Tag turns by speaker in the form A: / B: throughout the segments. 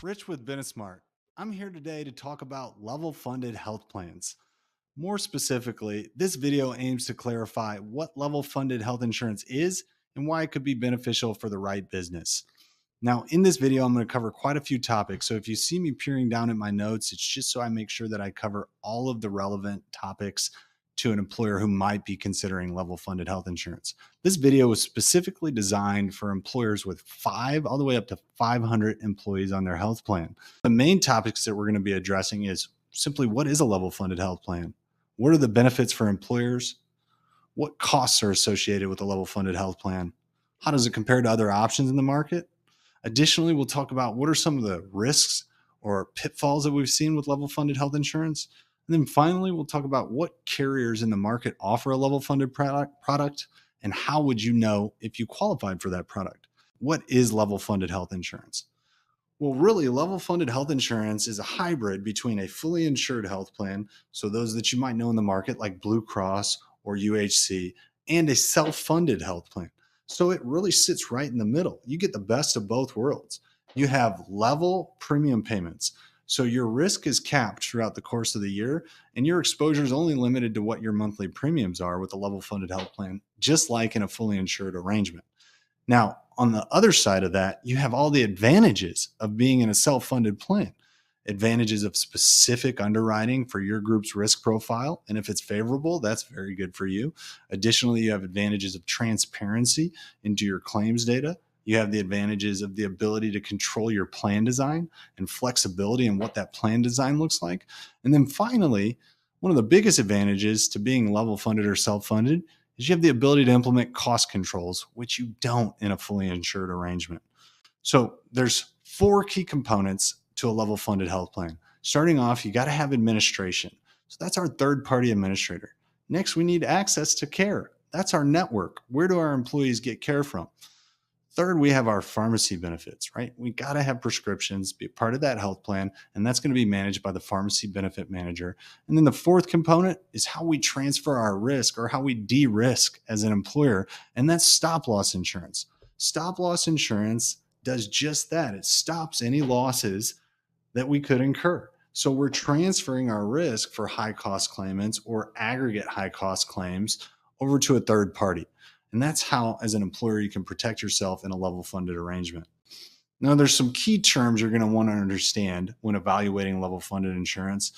A: Rich with Benesmart. I'm here today to talk about level funded health plans. More specifically, this video aims to clarify what level funded health insurance is and why it could be beneficial for the right business. Now, in this video, I'm going to cover quite a few topics. So if you see me peering down at my notes, it's just so I make sure that I cover all of the relevant topics to an employer who might be considering level funded health insurance. This video was specifically designed for employers with 5 all the way up to 500 employees on their health plan. The main topics that we're going to be addressing is simply, what is a level funded health plan? What are the benefits for employers? What costs are associated with a level funded health plan? How does it compare to other options in the market? Additionally, we'll talk about what are some of the risks or pitfalls that we've seen with level funded health insurance. And then finally, we'll talk about what carriers in the market offer a level funded product and how would you know if you qualified for that product. What is level funded health insurance? Well, really, level funded health insurance is a hybrid between a fully insured health plan, so those that you might know in the market like Blue Cross or UHC, and a self-funded health plan. So it really sits right in the middle. You get the best of both worlds. You have level premium payments. So your risk is capped throughout the course of the year, and your exposure is only limited to what your monthly premiums are with a level funded health plan, just like in a fully insured arrangement. Now, on the other side of that, you have all the advantages of being in a self-funded plan. Advantages of specific underwriting for your group's risk profile. And if it's favorable, that's very good for you. Additionally, you have advantages of transparency into your claims data. You have the advantages of the ability to control your plan design and flexibility in what that plan design looks like. And then finally, one of the biggest advantages to being level funded or self-funded is you have the ability to implement cost controls, which you don't in a fully insured arrangement. So there's 4 key components to a level funded health plan. Starting off, you got to have administration. So that's our third party administrator. Next, we need access to care. That's our network. Where do our employees get care from? Third, we have our pharmacy benefits, right? We got to have prescriptions, be a part of that health plan, and that's going to be managed by the pharmacy benefit manager. And then the fourth component is how we transfer our risk or how we de-risk as an employer, and that's stop loss insurance. Stop loss insurance does just that. It stops any losses that we could incur. So we're transferring our risk for high cost claimants or aggregate high cost claims over to a third party. And that's how, as an employer, you can protect yourself in a level funded arrangement. Now, there's some key terms you're going to want to understand when evaluating level funded insurance.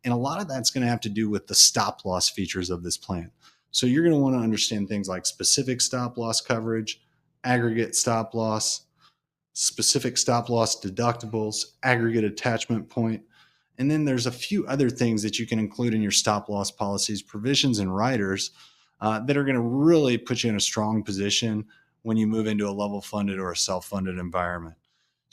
A: And a lot of that's going to have to do with the stop loss features of this plan. So you're going to want to understand things like specific stop loss coverage, aggregate stop loss, specific stop loss deductibles, aggregate attachment point. And then there's a few other things that you can include in your stop loss policies, provisions, and riders that are going to really put you in a strong position when you move into a level funded or a self-funded environment.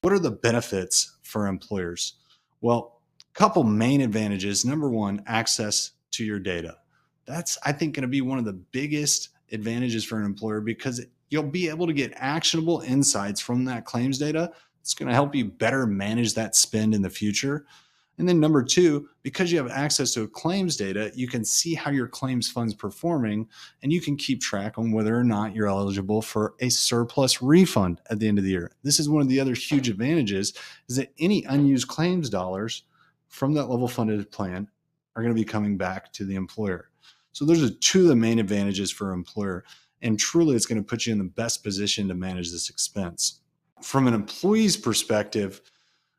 A: What are the benefits for employers? Well, a couple main advantages. Number one, access to your data. That's, I think, going to be one of the biggest advantages for an employer because you'll be able to get actionable insights from that claims data. It's going to help you better manage that spend in the future. And then number two, because you have access to claims data, you can see how your claims fund's performing, and you can keep track on whether or not you're eligible for a surplus refund at the end of the year. This is one of the other huge advantages, is that any unused claims dollars from that level funded plan are going to be coming back to the employer. So those are 2 of the main advantages for an employer. And truly, it's going to put you in the best position to manage this expense. From an employee's perspective,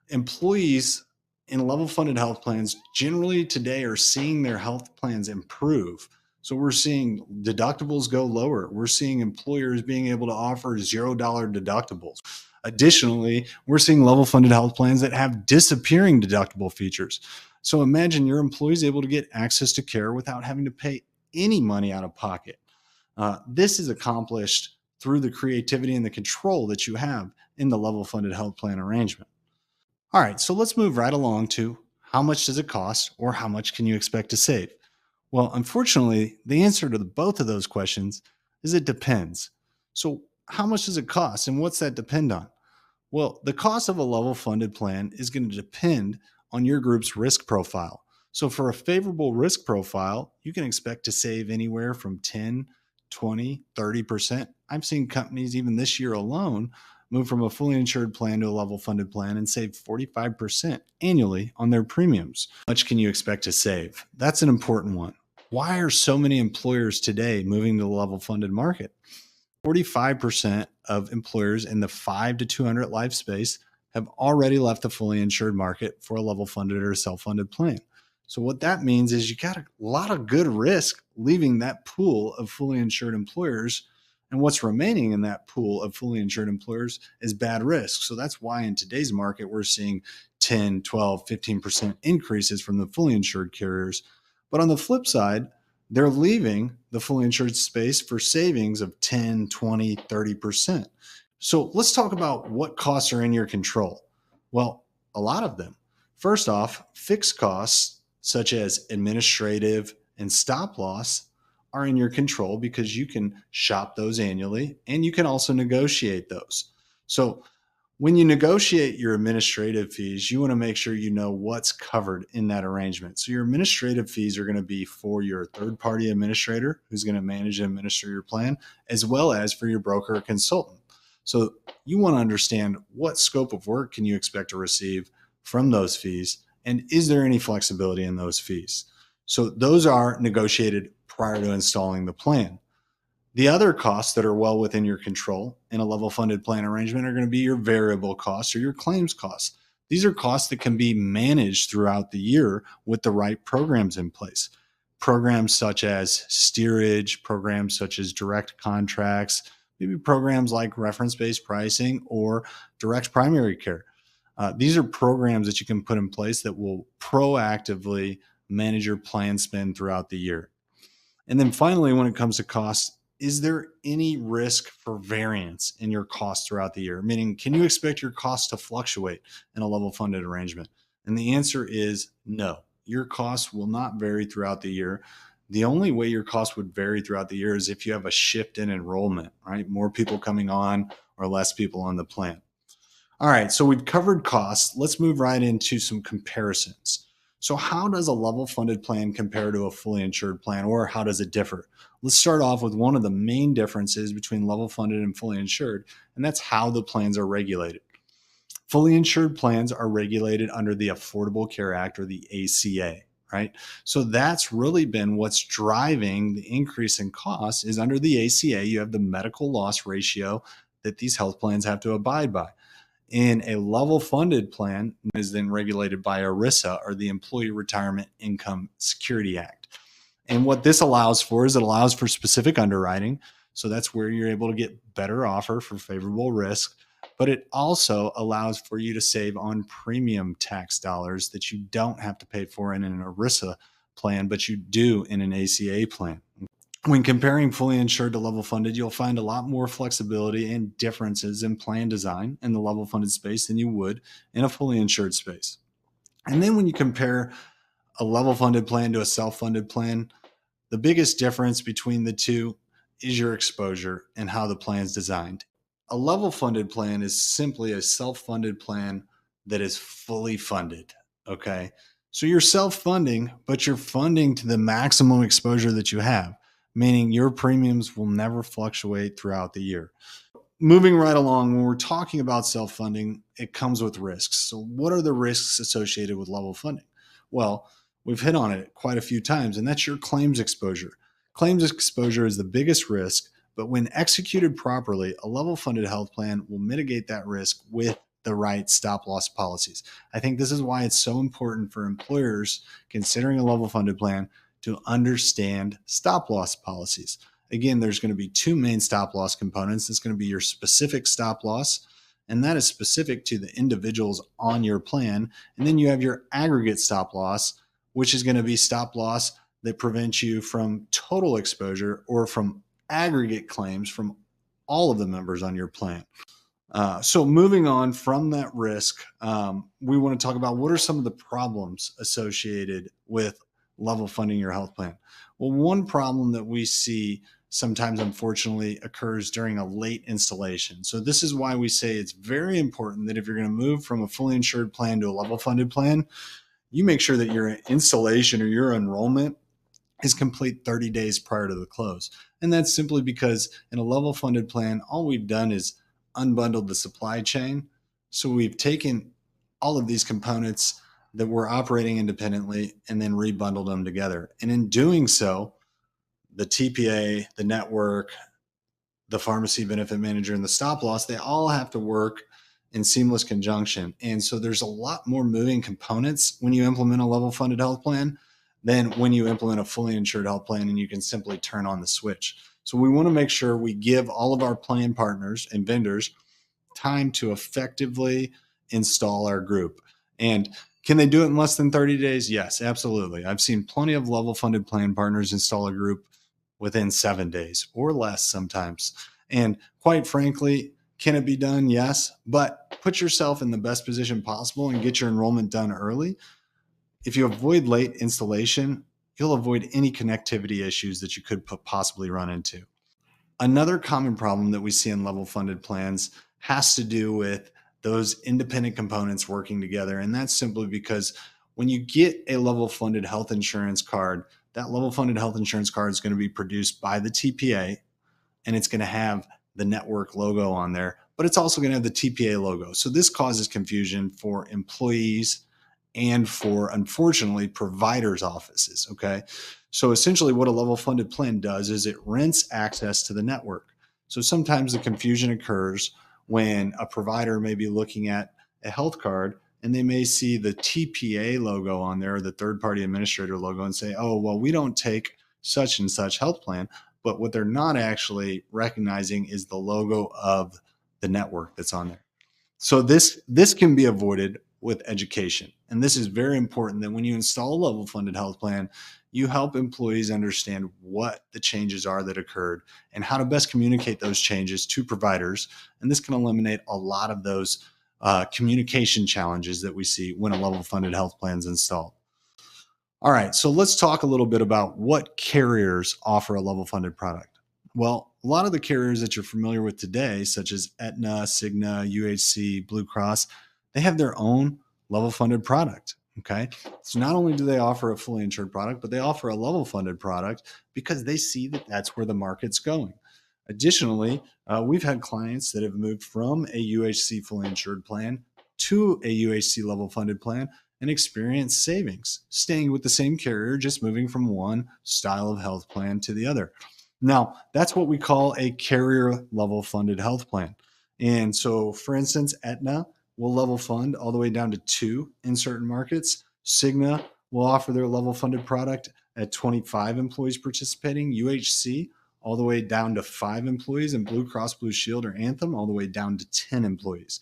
A: employees in level funded health plans generally today are seeing their health plans improve. So we're seeing deductibles go lower. We're seeing employers being able to offer $0 deductibles. Additionally, we're seeing level funded health plans that have disappearing deductible features. So imagine your employees able to get access to care without having to pay any money out of pocket. This is accomplished through the creativity and the control that you have in the level funded health plan arrangement. All right, so let's move right along to how much does it cost or how much can you expect to save? Well, unfortunately, the answer to both of those questions is it depends. So how much does it cost and what's that depend on? Well, the cost of a level funded plan is going to depend on your group's risk profile. So for a favorable risk profile, you can expect to save anywhere from 10, 20, 30%. I've seen companies even this year alone move from a fully insured plan to a level funded plan and save 45% annually on their premiums. How much can you expect to save? That's an important one. Why are so many employers today moving to the level funded market? 45% of employers in the 5 to 200 life space have already left the fully insured market for a level funded or self-funded plan. So what that means is you got a lot of good risk leaving that pool of fully insured employers. And what's remaining in that pool of fully insured employers is bad risk. So that's why in today's market, we're seeing 10, 12, 15% increases from the fully insured carriers. But on the flip side, they're leaving the fully insured space for savings of 10, 20, 30%. So let's talk about what costs are in your control. Well, a lot of them. First off, fixed costs such as administrative and stop loss are in your control because you can shop those annually and you can also negotiate those. So when you negotiate your administrative fees, you want to make sure you know what's covered in that arrangement. So your administrative fees are going to be for your third-party administrator who's going to manage and administer your plan, as well as for your broker or consultant. So you want to understand what scope of work can you expect to receive from those fees, and is there any flexibility in those fees? So those are negotiated prior to installing the plan. The other costs that are well within your control in a level funded plan arrangement are going to be your variable costs or your claims costs. These are costs that can be managed throughout the year with the right programs in place. Programs such as steerage, programs such as direct contracts, maybe programs like reference-based pricing or direct primary care. These are programs that you can put in place that will proactively manage your plan spend throughout the year. And then finally, when it comes to costs, is there any risk for variance in your costs throughout the year? Meaning, can you expect your costs to fluctuate in a level funded arrangement? And the answer is no. Your costs will not vary throughout the year. The only way your costs would vary throughout the year is if you have a shift in enrollment, right? More people coming on or less people on the plan. All right, so we've covered costs. Let's move right into some comparisons. So how does a level funded plan compare to a fully insured plan, or how does it differ? Let's start off with one of the main differences between level funded and fully insured, and that's how the plans are regulated. Fully insured plans are regulated under the Affordable Care Act, or the ACA, right? So that's really been what's driving the increase in costs. Is under the ACA, you have the medical loss ratio that these health plans have to abide by. In a level funded plan is then regulated by ERISA, or the Employee Retirement Income Security Act. And what this allows for is it allows for specific underwriting. So that's where you're able to get better offer for favorable risk. But it also allows for you to save on premium tax dollars that you don't have to pay for in an ERISA plan, but you do in an ACA plan. When comparing fully insured to level funded, you'll find a lot more flexibility and differences in plan design in the level funded space than you would in a fully insured space. And then when you compare a level funded plan to a self-funded plan, the biggest difference between the two is your exposure and how the plan is designed. A level funded plan is simply a self-funded plan that is fully funded, okay? So you're self-funding, but you're funding to the maximum exposure that you have, meaning your premiums will never fluctuate throughout the year. Moving right along, when we're talking about self-funding, it comes with risks. So what are the risks associated with level funding? Well, we've hit on it quite a few times, and that's your claims exposure. Claims exposure is the biggest risk, but when executed properly, a level funded health plan will mitigate that risk with the right stop loss policies. I think this is why it's so important for employers considering a level funded plan to understand stop loss policies. Again, there's going to be two main stop loss components. It's going to be your specific stop loss, and that is specific to the individuals on your plan. And then you have your aggregate stop loss, which is going to be stop loss that prevents you from total exposure or from aggregate claims from all of the members on your plan. So moving on from that risk, we want to talk about what are some of the problems associated with level funding your health plan. Well, one problem that we see sometimes, unfortunately, occurs during a late installation. So this is why we say it's very important that if you're going to move from a fully insured plan to a level funded plan, you make sure that your installation or your enrollment is complete 30 days prior to the close. And that's simply because in a level funded plan, all we've done is unbundled the supply chain. So we've taken all of these components that were operating independently and then rebundled them together. And in doing so, the TPA, the network, the pharmacy benefit manager, and the stop loss, they all have to work in seamless conjunction. And so there's a lot more moving components when you implement a level funded health plan than when you implement a fully insured health plan and you can simply turn on the switch. So we want to make sure we give all of our plan partners and vendors time to effectively install our group. And can they do it in less than 30 days? Yes, absolutely. I've seen plenty of level funded plan partners install a group within 7 days or less sometimes. And quite frankly, can it be done? Yes, but put yourself in the best position possible and get your enrollment done early. If you avoid late installation, you'll avoid any connectivity issues that you could possibly run into. Another common problem that we see in level funded plans has to do with those independent components working together. And that's simply because when you get a level funded health insurance card, that level funded health insurance card is going to be produced by the TPA and it's going to have the network logo on there, but it's also going to have the TPA logo. So this causes confusion for employees and for, unfortunately, providers' offices. Okay. So essentially, what a level funded plan does is it rents access to the network. So sometimes the confusion occurs when a provider may be looking at a health card and they may see the TPA logo on there, or the third party administrator logo, and say, oh, well, we don't take such and such health plan. But what they're not actually recognizing is the logo of the network that's on there. So this can be avoided with education. And this is very important that when you install a level funded health plan, you help employees understand what the changes are that occurred and how to best communicate those changes to providers. And this can eliminate a lot of those communication challenges that we see when a level funded health plan is installed. All right, so let's talk a little bit about what carriers offer a level funded product. Well, a lot of the carriers that you're familiar with today, such as Aetna, Cigna, UHC, Blue Cross, they have their own level funded product. Okay. So not only do they offer a fully insured product, but they offer a level funded product because they see that that's where the market's going. Additionally, we've had clients that have moved from a UHC fully insured plan to a UHC level funded plan and experience savings, staying with the same carrier, just moving from one style of health plan to the other. Now, that's what we call a carrier level funded health plan. And so, for instance, Aetna will level fund all the way down to 2 in certain markets. Cigna will offer their level funded product at 25 employees participating. UHC all the way down to 5 employees, and Blue Cross Blue Shield or Anthem all the way down to 10 employees.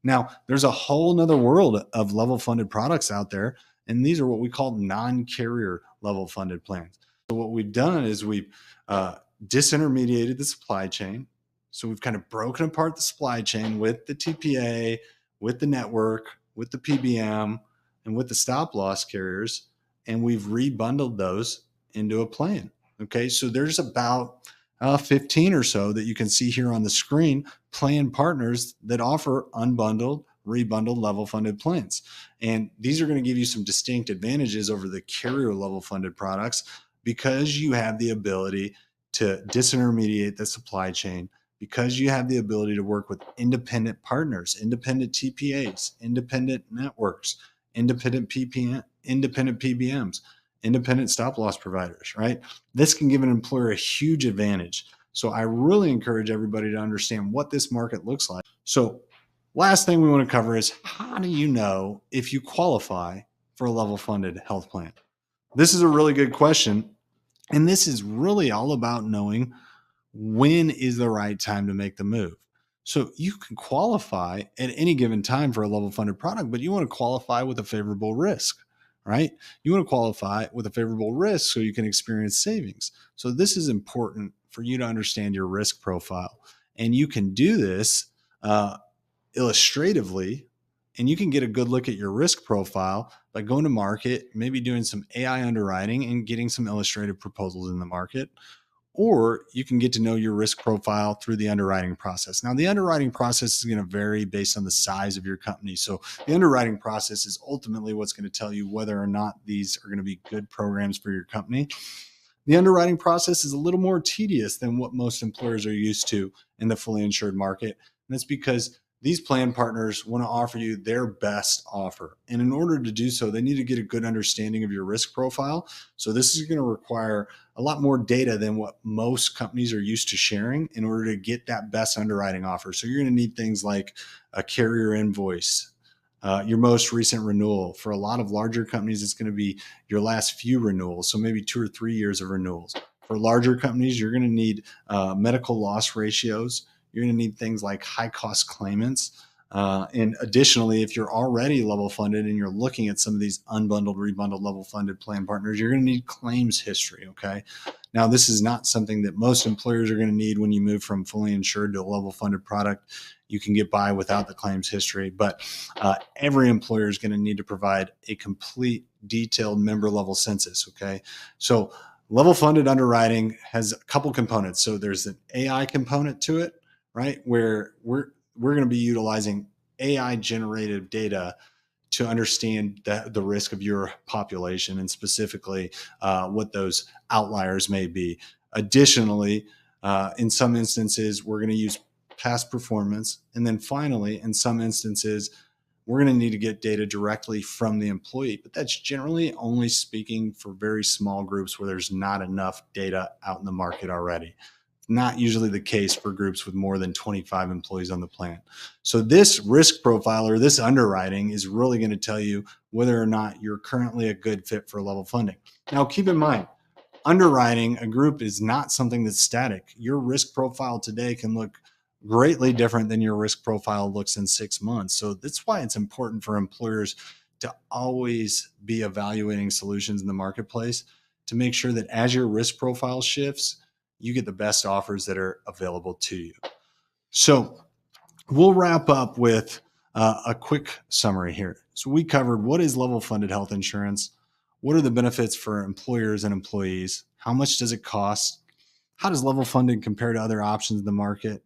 A: Now, there's a whole nother world of level funded products out there, and these are what we call non-carrier level funded plans. So what we've done is we've disintermediated the supply chain. So we've kind of broken apart the supply chain with the TPA, with the network, with the PBM, and with the stop loss carriers, and we've rebundled those into a plan. Okay, so there's about 15 or so that you can see here on the screen, plan partners that offer unbundled, rebundled level funded plans. And these are going to give you some distinct advantages over the carrier level funded products because you have the ability to disintermediate the supply chain, because you have the ability to work with independent partners, independent TPAs, independent networks, independent PBMs, independent stop loss providers, right? This can give an employer a huge advantage. So I really encourage everybody to understand what this market looks like. So last thing we want to cover is, how do you know if you qualify for a level funded health plan? This is a really good question. And this is really all about knowing when is the right time to make the move. So you can qualify at any given time for a level funded product, but you want to qualify with a favorable risk, right? You want to qualify with a favorable risk so you can experience savings. So this is important for you to understand your risk profile. And you can do this illustratively, and you can get a good look at your risk profile by going to market, maybe doing some AI underwriting and getting some illustrative proposals in the market. Or you can get to know your risk profile through the underwriting process. Now, the underwriting process is going to vary based on the size of your company. So the underwriting process is ultimately what's going to tell you whether or not these are going to be good programs for your company. The underwriting process is a little more tedious than what most employers are used to in the fully insured market And that's because these plan partners want to offer you their best offer. And in order to do so, they need to get a good understanding of your risk profile. So this is going to require a lot more data than what most companies are used to sharing in order to get that best underwriting offer. So you're going to need things like a carrier invoice, your most recent renewal. For a lot of larger companies, it's going to be your last few renewals. So maybe 2 or 3 years of renewals. For larger companies, you're going to need medical loss ratios. You're going to need things like high cost claimants. And additionally, if you're already level funded and you're looking at some of these unbundled, rebundled level funded plan partners, you're going to need claims history. Okay. Now, this is not something that most employers are going to need when you move from fully insured to a level funded product. You can get by without the claims history, but every employer is going to need to provide a complete, detailed member level census. Okay. So, level funded underwriting has a couple components. So, there's an AI component to it, right? Where we're going to be utilizing AI generated data to understand the risk of your population and specifically what those outliers may be. Additionally, in some instances, we're going to use past performance. And then finally, in some instances, we're going to need to get data directly from the employee. But that's generally only speaking for very small groups where there's not enough data out in the market already. Not usually the case for groups with more than 25 employees on the plan. So this risk profile or this underwriting is really going to tell you whether or not you're currently a good fit for level funding. Now, keep in mind, underwriting a group is not something that's static. Your risk profile today can look greatly different than your risk profile looks in 6 months. So that's why it's important for employers to always be evaluating solutions in the marketplace to make sure that as your risk profile shifts, you get the best offers that are available to you. So we'll wrap up with a quick summary here. So we covered what is level funded health insurance, what are the benefits for employers and employees, how much does it cost, how does level funded compare to other options in the market,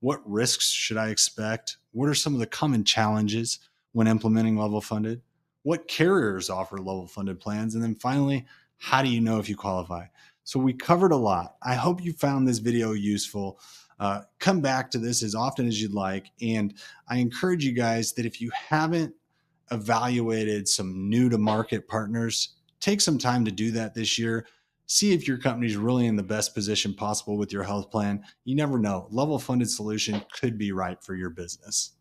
A: what risks should I expect, what are some of the common challenges when implementing level funded, what carriers offer level funded plans, and then finally, how do you know if you qualify? So we covered a lot. I hope you found this video useful. Come back to this as often as you'd like. And I encourage you guys that if you haven't evaluated some new to market partners, take some time to do that this year. See if your company's really in the best position possible with your health plan. You never know. Level funded solution could be right for your business.